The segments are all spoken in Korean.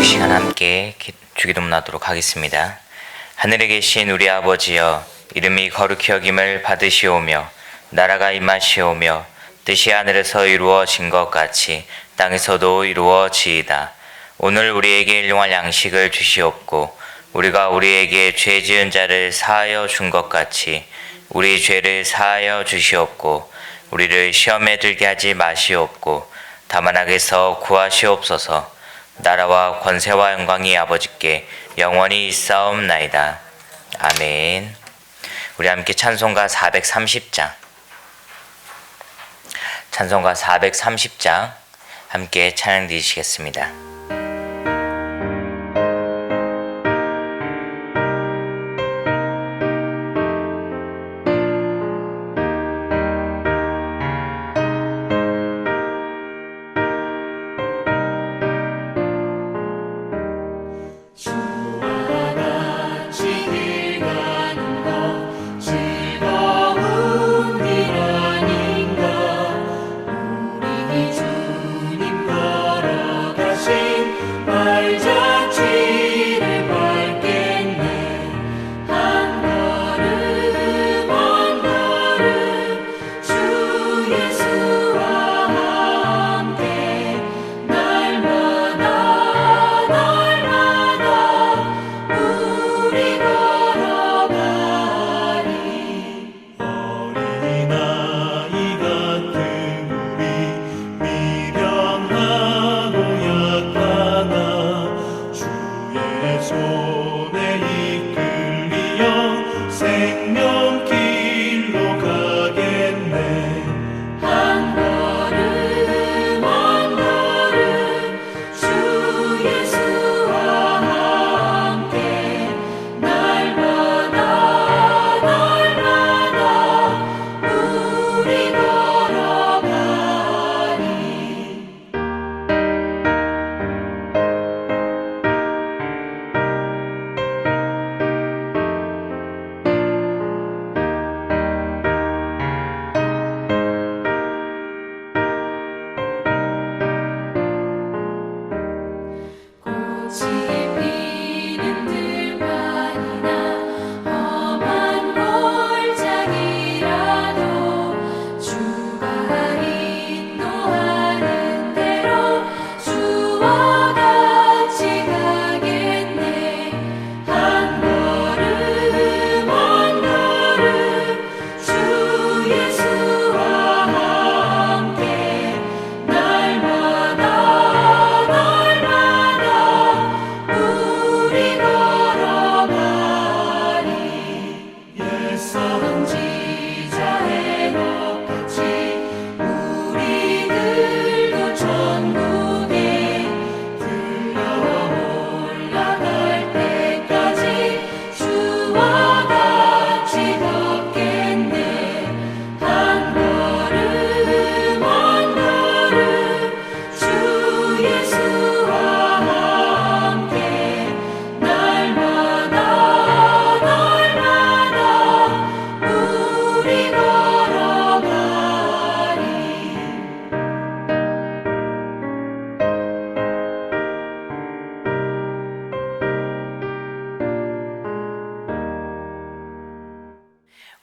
시간 함께 주기도문하도록 하겠습니다. 하늘에 계신 우리 아버지여, 이름이 거룩히 여김을 받으시오며 나라가 임하시오며 뜻이 하늘에서 이루어진 것 같이 땅에서도 이루어지이다. 오늘 우리에게 일용할 양식을 주시옵고 우리가 우리에게 죄 지은 자를 사하여 준 것 같이 우리 죄를 사하여 주시옵고 우리를 시험에 들게 하지 마시옵고 다만 악에서 구하시옵소서. 나라와 권세와 영광이 아버지께 영원히 있사옵나이다. 아멘. 우리 함께 찬송가 430장 함께 찬양 드리시겠습니다.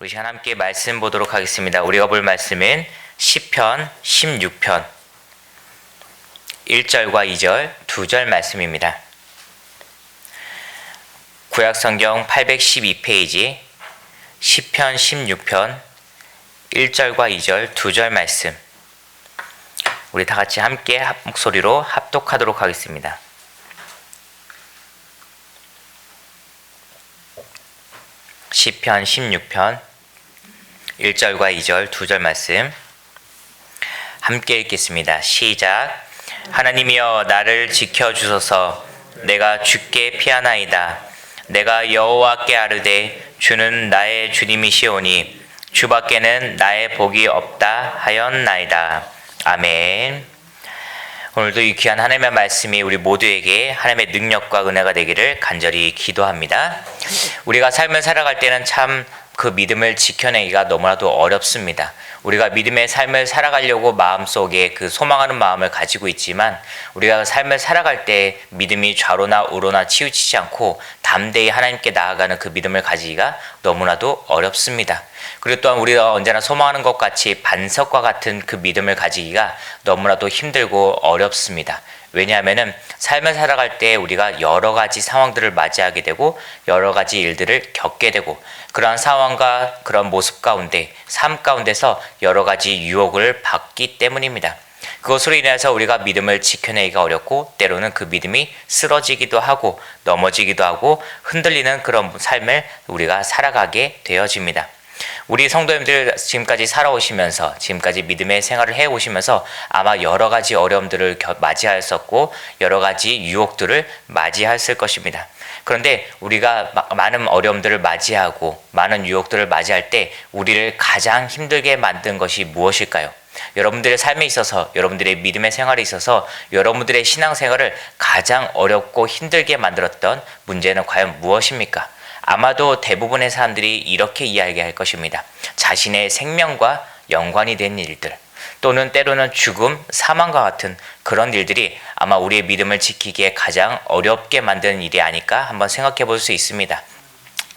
우리 시간 함께 말씀 보도록 하겠습니다. 우리가 볼 말씀은 시편 16편 1절과 2절 2절 말씀입니다. 구약성경 812페이지 시편 16편 1절과 2절 2절 말씀, 우리 다 같이 함께 목소리로 합독하도록 하겠습니다. 시편 16편 1절과 2절 2절 말씀 함께 읽겠습니다. 시작. 하나님이여 나를 지켜주소서. 내가 주께 피하나이다. 내가 여호와께 아르되 주는 나의 주님이시오니 주밖에는 나의 복이 없다 하였나이다. 아멘. 오늘도 이 귀한 하나님의 말씀이 우리 모두에게 하나님의 능력과 은혜가 되기를 간절히 기도합니다. 우리가 삶을 살아갈 때는 참 그 믿음을 지켜내기가 너무나도 어렵습니다. 우리가 믿음의 삶을 살아가려고 마음속에 그 소망하는 마음을 가지고 있지만 우리가 삶을 살아갈 때 믿음이 좌로나 우로나 치우치지 않고 담대히 하나님께 나아가는 그 믿음을 가지기가 너무나도 어렵습니다. 그리고 또한 우리가 언제나 소망하는 것 같이 반석과 같은 그 믿음을 가지기가 너무나도 힘들고 어렵습니다. 왜냐하면은 삶을 살아갈 때 우리가 여러 가지 상황들을 맞이하게 되고 여러 가지 일들을 겪게 되고 그러한 상황과 그런 모습 가운데 삶 가운데서 여러 가지 유혹을 받기 때문입니다. 그것으로 인해서 우리가 믿음을 지켜내기가 어렵고 때로는 그 믿음이 쓰러지기도 하고 넘어지기도 하고 흔들리는 그런 삶을 우리가 살아가게 되어집니다. 우리 성도님들 지금까지 살아오시면서 지금까지 믿음의 생활을 해오시면서 아마 여러 가지 어려움들을 맞이하였었고 여러 가지 유혹들을 맞이했을 것입니다. 그런데 우리가 많은 어려움들을 맞이하고 많은 유혹들을 맞이할 때 우리를 가장 힘들게 만든 것이 무엇일까요? 여러분들의 삶에 있어서 여러분들의 믿음의 생활에 있어서 여러분들의 신앙생활을 가장 어렵고 힘들게 만들었던 문제는 과연 무엇입니까? 아마도 대부분의 사람들이 이렇게 이야기할 것입니다. 자신의 생명과 연관이 된 일들 또는 때로는 죽음, 사망과 같은 그런 일들이 아마 우리의 믿음을 지키기에 가장 어렵게 만드는 일이 아닐까 한번 생각해 볼 수 있습니다.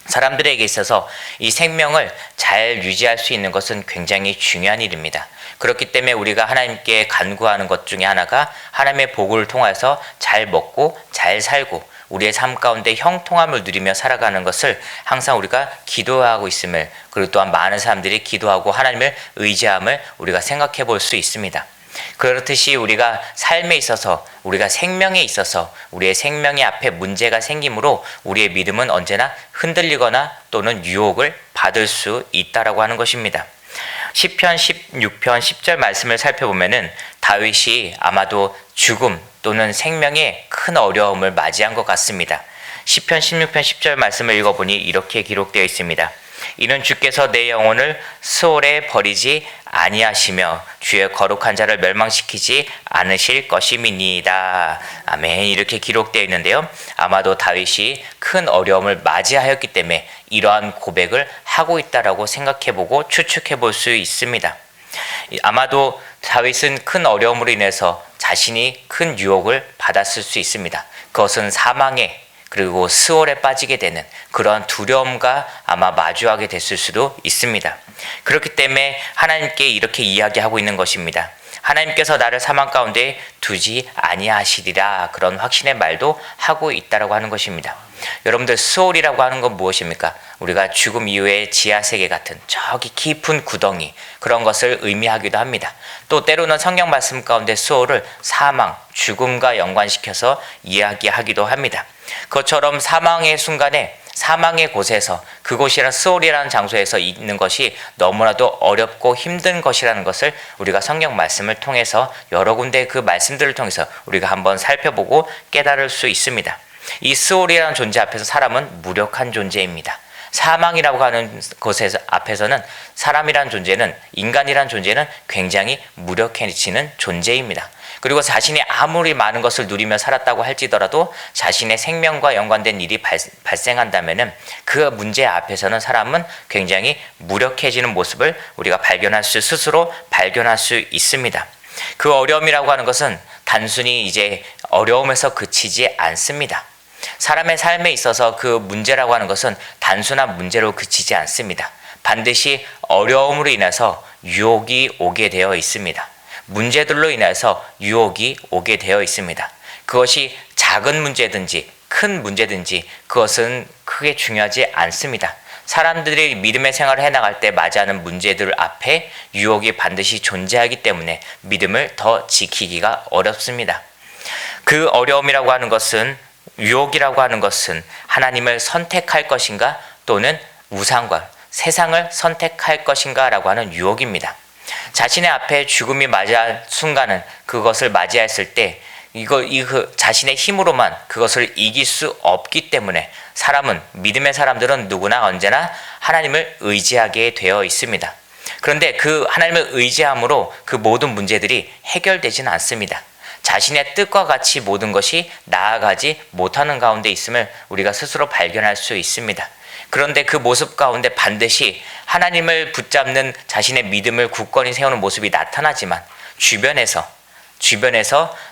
사람들에게 있어서 이 생명을 잘 유지할 수 있는 것은 굉장히 중요한 일입니다. 그렇기 때문에 우리가 하나님께 간구하는 것 중에 하나가 하나님의 복을 통해서 잘 먹고 잘 살고 우리의 삶 가운데 형통함을 누리며 살아가는 것을 항상 우리가 기도하고 있음을 그리고 또한 많은 사람들이 기도하고 하나님을 의지함을 우리가 생각해 볼 수 있습니다. 그렇듯이 우리가 삶에 있어서 우리가 생명에 있어서 우리의 생명의 앞에 문제가 생기므로 우리의 믿음은 언제나 흔들리거나 또는 유혹을 받을 수 있다라고 하는 것입니다. 시편 16편 10절 말씀을 살펴보면은 다윗이 아마도 죽음 또는 생명의 큰 어려움을 맞이한 것 같습니다. 시편 16편 10절 말씀을 읽어보니 이렇게 기록되어 있습니다. 이는 주께서 내 영혼을 스올에 버리지 아니하시며 주의 거룩한 자를 멸망시키지 않으실 것임이니이다. 아멘. 이렇게 기록되어 있는데요. 아마도 다윗이 큰 어려움을 맞이하였기 때문에 이러한 고백을 하고 있다라고 생각해보고 추측해볼 수 있습니다. 아마도 다윗은 큰 어려움으로 인해서 자신이 큰 유혹을 받았을 수 있습니다. 그것은 사망에 그리고 스올에 빠지게 되는 그런 두려움과 아마 마주하게 됐을 수도 있습니다. 그렇기 때문에 하나님께 이렇게 이야기하고 있는 것입니다. 하나님께서 나를 사망 가운데 두지 아니하시리라 그런 확신의 말도 하고 있다라고 하는 것입니다. 여러분들 스올이라고 하는 건 무엇입니까? 우리가 죽음 이후의 지하세계 같은 저기 깊은 구덩이 그런 것을 의미하기도 합니다. 또 때로는 성경 말씀 가운데 스올을 사망, 죽음과 연관시켜서 이야기하기도 합니다. 그것처럼 사망의 순간에 사망의 곳에서 그곳이란 스올이라는 장소에서 있는 것이 너무나도 어렵고 힘든 것이라는 것을 우리가 성경 말씀을 통해서 여러 군데 그 말씀들을 통해서 우리가 한번 살펴보고 깨달을 수 있습니다. 이 스올이라는 존재 앞에서 사람은 무력한 존재입니다. 사망이라고 하는 곳에서 앞에서는 사람이란 존재는 인간이란 존재는 굉장히 무력해지는 존재입니다. 그리고 자신이 아무리 많은 것을 누리며 살았다고 할지더라도 자신의 생명과 연관된 일이 발생한다면은 그 문제 앞에서는 사람은 굉장히 무력해지는 모습을 우리가 스스로 발견할 수 있습니다. 그 어려움이라고 하는 것은 단순히 이제 어려움에서 그치지 않습니다. 사람의 삶에 있어서 그 문제라고 하는 것은 단순한 문제로 그치지 않습니다. 반드시 어려움으로 인해서 유혹이 오게 되어 있습니다. 문제들로 인해서 유혹이 오게 되어 있습니다. 그것이 작은 문제든지 큰 문제든지 그것은 크게 중요하지 않습니다. 사람들이 믿음의 생활을 해나갈 때 맞이하는 문제들 앞에 유혹이 반드시 존재하기 때문에 믿음을 더 지키기가 어렵습니다. 그 어려움이라고 하는 것은 유혹이라고 하는 것은 하나님을 선택할 것인가 또는 우상과 세상을 선택할 것인가 라고 하는 유혹입니다. 자신의 앞에 죽음이 맞이한 순간은 그것을 맞이했을 때 자신의 힘으로만 그것을 이길 수 없기 때문에 믿음의 사람들은 누구나 언제나 하나님을 의지하게 되어 있습니다. 그런데 그 하나님을 의지함으로 그 모든 문제들이 해결되지는 않습니다. 자신의 뜻과 같이 모든 것이 나아가지 못하는 가운데 있음을 우리가 스스로 발견할 수 있습니다. 그런데 그 모습 가운데 반드시 하나님을 붙잡는 자신의 믿음을 굳건히 세우는 모습이 나타나지만 주변에서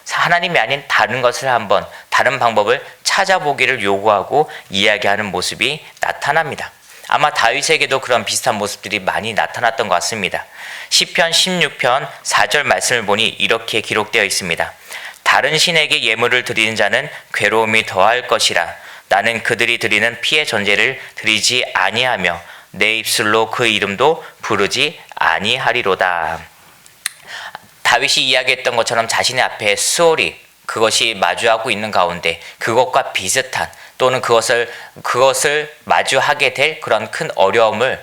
하나님이 아닌 다른 것을 한번 다른 방법을 찾아보기를 요구하고 이야기하는 모습이 나타납니다. 아마 다윗에게도 그런 비슷한 모습들이 많이 나타났던 것 같습니다. 시편 16편 4절 말씀을 보니 이렇게 기록되어 있습니다. 다른 신에게 예물을 드리는 자는 괴로움이 더할 것이라. 나는 그들이 드리는 피의 전제를 드리지 아니하며 내 입술로 그 이름도 부르지 아니하리로다. 다윗이 이야기했던 것처럼 자신의 앞에 수월이 그것이 마주하고 있는 가운데 그것과 비슷한 또는 그것을 마주하게 될 그런 큰 어려움을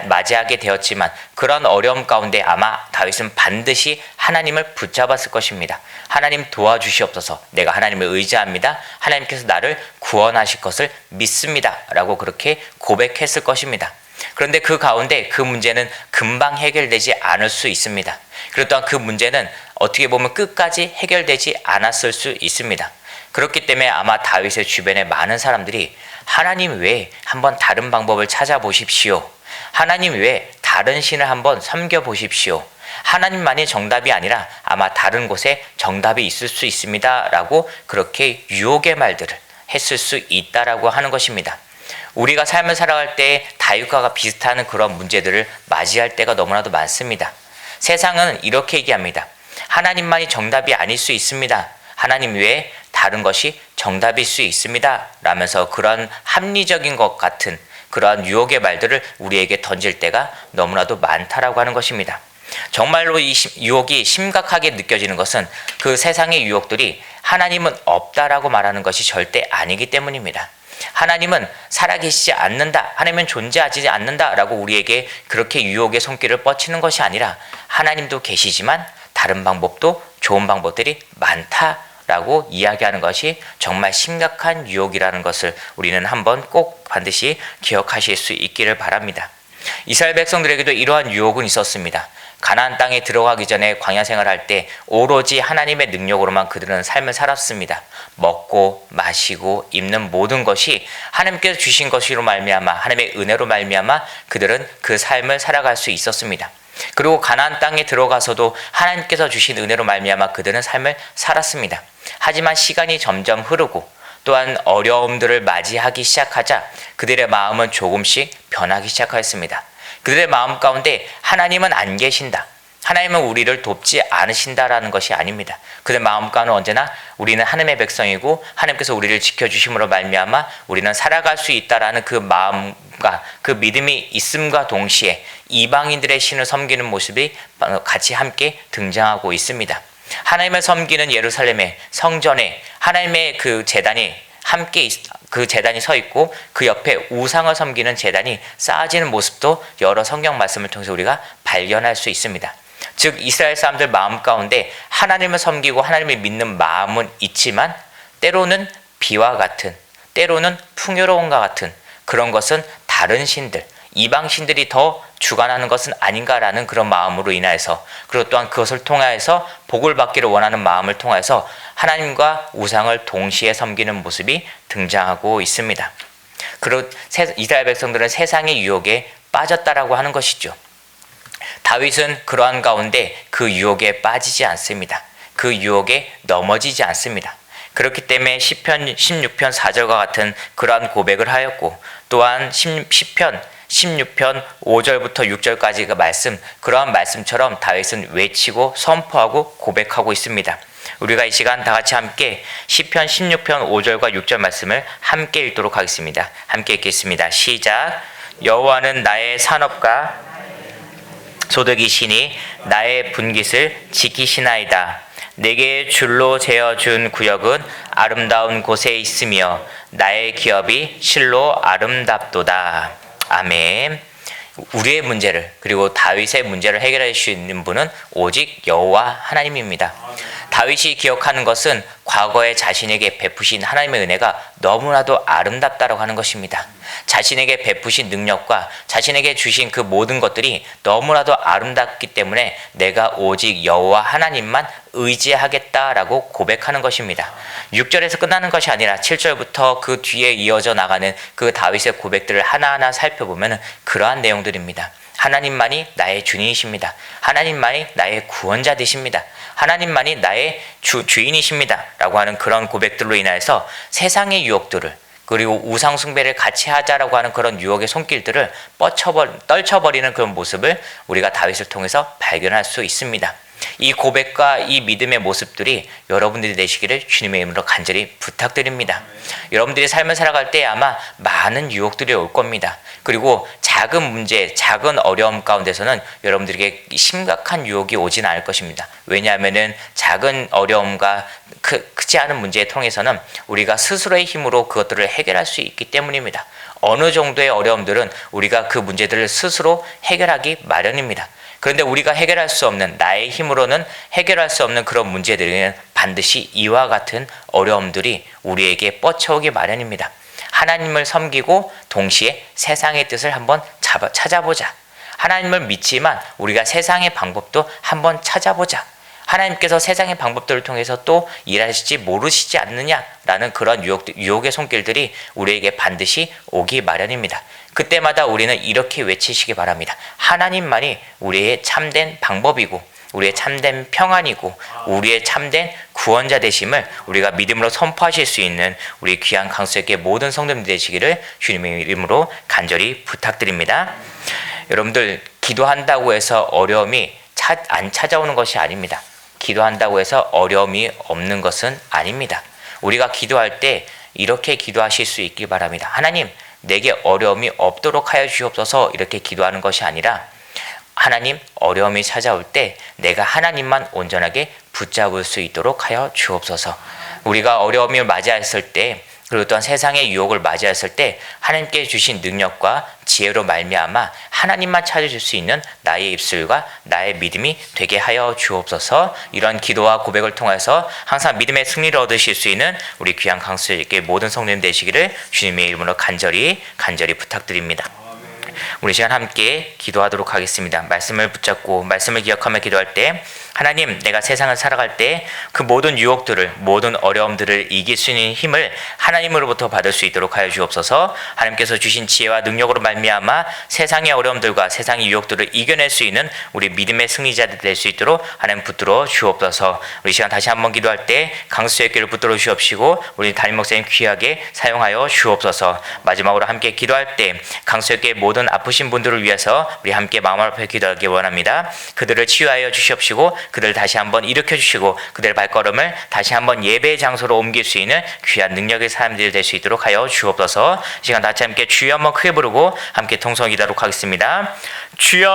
맞이하게 되었지만 그런 어려움 가운데 아마 다윗은 반드시 하나님을 붙잡았을 것입니다. 하나님 도와주시옵소서. 내가 하나님을 의지합니다. 하나님께서 나를 구원하실 것을 믿습니다. 라고 그렇게 고백했을 것입니다. 그런데 그 가운데 그 문제는 금방 해결되지 않을 수 있습니다. 그리고 또한 그 문제는 어떻게 보면 끝까지 해결되지 않았을 수 있습니다. 그렇기 때문에 아마 다윗의 주변에 많은 사람들이 하나님 외에 한번 다른 방법을 찾아보십시오. 하나님 외에 다른 신을 한번 섬겨보십시오. 하나님만이 정답이 아니라 아마 다른 곳에 정답이 있을 수 있습니다. 라고 그렇게 유혹의 말들을 했을 수 있다라고 하는 것입니다. 우리가 삶을 살아갈 때 다윗과 비슷한 그런 문제들을 맞이할 때가 너무나도 많습니다. 세상은 이렇게 얘기합니다. 하나님만이 정답이 아닐 수 있습니다. 하나님 외에 다른 것이 정답일 수 있습니다. 라면서 그런 합리적인 것 같은 그러한 유혹의 말들을 우리에게 던질 때가 너무나도 많다라고 하는 것입니다. 정말로 이 유혹이 심각하게 느껴지는 것은 그 세상의 유혹들이 하나님은 없다라고 말하는 것이 절대 아니기 때문입니다. 하나님은 살아계시지 않는다, 하나님은 존재하지 않는다라고 우리에게 그렇게 유혹의 손길을 뻗치는 것이 아니라 하나님도 계시지만 다른 방법도 좋은 방법들이 많다라고 이야기하는 것이 정말 심각한 유혹이라는 것을 우리는 한번 꼭 반드시 기억하실 수 있기를 바랍니다. 이스라엘 백성들에게도 이러한 유혹은 있었습니다. 가나안 땅에 들어가기 전에 광야 생활할 때 오로지 하나님의 능력으로만 그들은 삶을 살았습니다. 먹고 마시고 입는 모든 것이 하나님께서 주신 것으로 말미암아 하나님의 은혜로 말미암아 그들은 그 삶을 살아갈 수 있었습니다. 그리고 가나안 땅에 들어가서도 하나님께서 주신 은혜로 말미암아 그들은 삶을 살았습니다. 하지만 시간이 점점 흐르고 또한 어려움들을 맞이하기 시작하자 그들의 마음은 조금씩 변하기 시작하였습니다. 그들의 마음 가운데 하나님은 안 계신다, 하나님은 우리를 돕지 않으신다라는 것이 아닙니다. 그들의 마음 가운데 언제나 우리는 하나님의 백성이고 하나님께서 우리를 지켜주심으로 말미암아 우리는 살아갈 수 있다라는 그 마음과 그 믿음이 있음과 동시에 이방인들의 신을 섬기는 모습이 같이 함께 등장하고 있습니다. 하나님을 섬기는 예루살렘의 성전에 하나님의 그 제단이 함께 그 제단이 서 있고 그 옆에 우상을 섬기는 제단이 쌓아지는 모습도 여러 성경 말씀을 통해서 우리가 발견할 수 있습니다. 즉 이스라엘 사람들 마음 가운데 하나님을 섬기고 하나님을 믿는 마음은 있지만 때로는 비와 같은, 때로는 풍요로움과 같은 그런 것은 다른 신들, 이방 신들이 더 주관하는 것은 아닌가라는 그런 마음으로 인하여서, 그리고 또한 그것을 통하여서 복을 받기를 원하는 마음을 통하여서 하나님과 우상을 동시에 섬기는 모습이 등장하고 있습니다. 그리고 이스라엘 백성들은 세상의 유혹에 빠졌다라고 하는 것이죠. 다윗은 그러한 가운데 그 유혹에 빠지지 않습니다. 그 유혹에 넘어지지 않습니다. 그렇기 때문에 시편 16편 4절과 같은 그러한 고백을 하였고, 또한 시편 16편 5절부터 6절까지 그 말씀, 그러한 말씀처럼 다윗은 외치고 선포하고 고백하고 있습니다. 우리가 이 시간 다 같이 함께 시편 16편 5절과 6절 말씀을 함께 읽도록 하겠습니다. 함께 읽겠습니다. 시작. 여호와는 나의 산업과 소득이시니 나의 분깃을 지키시나이다. 내게 줄로 재어준 구역은 아름다운 곳에 있으며 나의 기업이 실로 아름답도다. 아멘. 우리의 문제를, 그리고 다윗의 문제를 해결할 수 있는 분은 오직 여호와 하나님입니다. 다윗이 기억하는 것은 과거에 자신에게 베푸신 하나님의 은혜가 너무나도 아름답다라고 하는 것입니다. 자신에게 베푸신 능력과 자신에게 주신 그 모든 것들이 너무나도 아름답기 때문에 내가 오직 여호와 하나님만 의지하겠다라고 고백하는 것입니다. 6절에서 끝나는 것이 아니라 7절부터 그 뒤에 이어져 나가는 그 다윗의 고백들을 하나하나 살펴보면 그러한 내용들입니다. 하나님만이 나의 주님이십니다. 하나님만이 나의 구원자 되십니다. 하나님만이 나의 주인이십니다. 라고 하는 그런 고백들로 인하여서 세상의 유혹들을, 그리고 우상 숭배를 같이 하자라고 하는 그런 유혹의 손길들을 떨쳐버리는 그런 모습을 우리가 다윗을 통해서 발견할 수 있습니다. 이 고백과 이 믿음의 모습들이 여러분들이 되시기를 주님의 이름으로 간절히 부탁드립니다. 여러분들이 삶을 살아갈 때 아마 많은 유혹들이 올 겁니다. 그리고 작은 문제, 작은 어려움 가운데서는 여러분들에게 심각한 유혹이 오진 않을 것입니다. 왜냐하면은 작은 어려움과 크지 않은 문제에 통해서는 우리가 스스로의 힘으로 그것들을 해결할 수 있기 때문입니다. 어느 정도의 어려움들은 우리가 그 문제들을 스스로 해결하기 마련입니다. 그런데 우리가 해결할 수 없는, 나의 힘으로는 해결할 수 없는 그런 문제들은 반드시 이와 같은 어려움들이 우리에게 뻗쳐오기 마련입니다. 하나님을 섬기고 동시에 세상의 뜻을 한번 찾아보자. 하나님을 믿지만 우리가 세상의 방법도 한번 찾아보자. 하나님께서 세상의 방법들을 통해서 또 일하실지 모르시지 않느냐라는 그런 유혹의 손길들이 우리에게 반드시 오기 마련입니다. 그때마다 우리는 이렇게 외치시기 바랍니다. 하나님만이 우리의 참된 방법이고 우리의 참된 평안이고 우리의 참된 구원자 되심을 우리가 믿음으로 선포하실 수 있는 우리 귀한 강수에게 모든 성도님들 되시기를 주님의 이름으로 간절히 부탁드립니다. 여러분들, 기도한다고 해서 어려움이 안 찾아오는 것이 아닙니다. 기도한다고 해서 어려움이 없는 것은 아닙니다. 우리가 기도할 때 이렇게 기도하실 수 있길 바랍니다. 하나님, 내게 어려움이 없도록 하여 주옵소서. 이렇게 기도하는 것이 아니라 하나님, 어려움이 찾아올 때 내가 하나님만 온전하게 붙잡을 수 있도록 하여 주옵소서. 우리가 어려움을 맞이했을 때, 그리고 또한 세상의 유혹을 맞이했을 때 하나님께 주신 능력과 지혜로 말미암아 하나님만 찾아줄 수 있는 나의 입술과 나의 믿음이 되게 하여 주옵소서. 이런 기도와 고백을 통해서 항상 믿음의 승리를 얻으실 수 있는 우리 귀한 강수에게 모든 성도님 되시기를 주님의 이름으로 간절히 부탁드립니다. 우리 시간 함께 기도하도록 하겠습니다. 말씀을 붙잡고 말씀을 기억하며 기도할 때, 하나님, 내가 세상을 살아갈 때 그 모든 유혹들을, 모든 어려움들을 이길 수 있는 힘을 하나님으로부터 받을 수 있도록 하여 주옵소서. 하나님께서 주신 지혜와 능력으로 말미암아 세상의 어려움들과 세상의 유혹들을 이겨낼 수 있는 우리 믿음의 승리자들 될 수 있도록 하나님 붙들어 주옵소서. 우리 시간 다시 한번 기도할 때 강수의 길을 붙들어 주옵시고 우리 담임 목사님 귀하게 사용하여 주옵소서. 마지막으로 함께 기도할 때 강수의 길 모든 아프신 분들을 위해서 우리 함께 마음 앞에 기도하기 원합니다. 그들을 치유하여 주시옵시고 그들을 다시 한번 일으켜 주시고 그들의 발걸음을 다시 한번 예배의 장소로 옮길 수 있는 귀한 능력의 사람들이 될 수 있도록 하여 주옵소서. 이 시간 다시 함께 주여 한번 크게 부르고 함께 통성을 기도하도록 하겠습니다. 주여,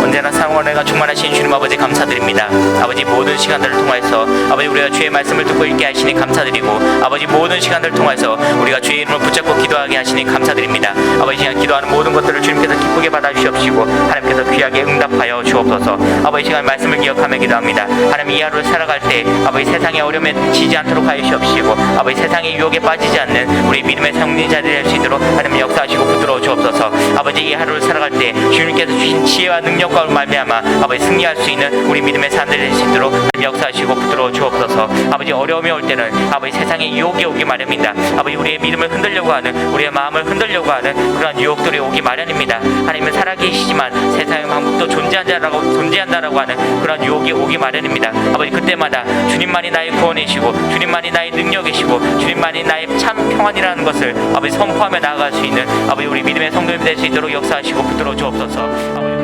언제나 사랑원회가 충만하신 주님 아버지 감사드립니다. 아버지, 모든 시간들을 통해서 아버지 우리가 주의 말씀을 듣고 읽게 하시니 감사드리고, 아버지 모든 시간들을 통해서 우리가 주의 이름을 붙잡고 기도하게 하시니 감사드립니다. 아버지, 시간 기도하는 모든 것들을 주님께서 기쁘게 받아주시옵시고 하나님께서 귀하게 응답하여 주옵소서. 아버지, 시간 말씀을 기억하며 기도합니다. 하나님, 이 하루를 살아갈 때 아버지 세상의 어려움에 지지 않도록 하여 주옵시고 아버지 세상의 유혹에 빠지지 않는 우리 믿음의 성리자들이 될 수 있도록 하나님 역사하시고 붙들어 주옵소서. 아버지, 이 하루를 살아갈 때 주님께서 주신 지혜와 능력과 말미암아 아버지 승리할 수 있는 우리 믿음의 사람들이 될 수 있도록 역사하시고 붙들어 주옵소서. 아버지, 어려움이 올 때는 아버지 세상의 유혹이 오기 마련입니다. 아버지, 우리의 믿음을 흔들려고 하는, 우리의 마음을 흔들려고 하는 그런 유혹들이 오기 마련입니다. 하나님은 살아계시지만 세상의 방법도 존재한다라고 하는 그런 유혹이 오기 마련입니다. 아버지, 그때마다 주님만이 나의 구원이시고 주님만이 나의 능력이시고 주님만이 나의 참 평안이라는 것을 아버지 선포하며 나아갈 수 있는 아버지 우리 믿음의 성도님 될 수 있도록 역사하시고 붙들어 주옵소서. 아버지,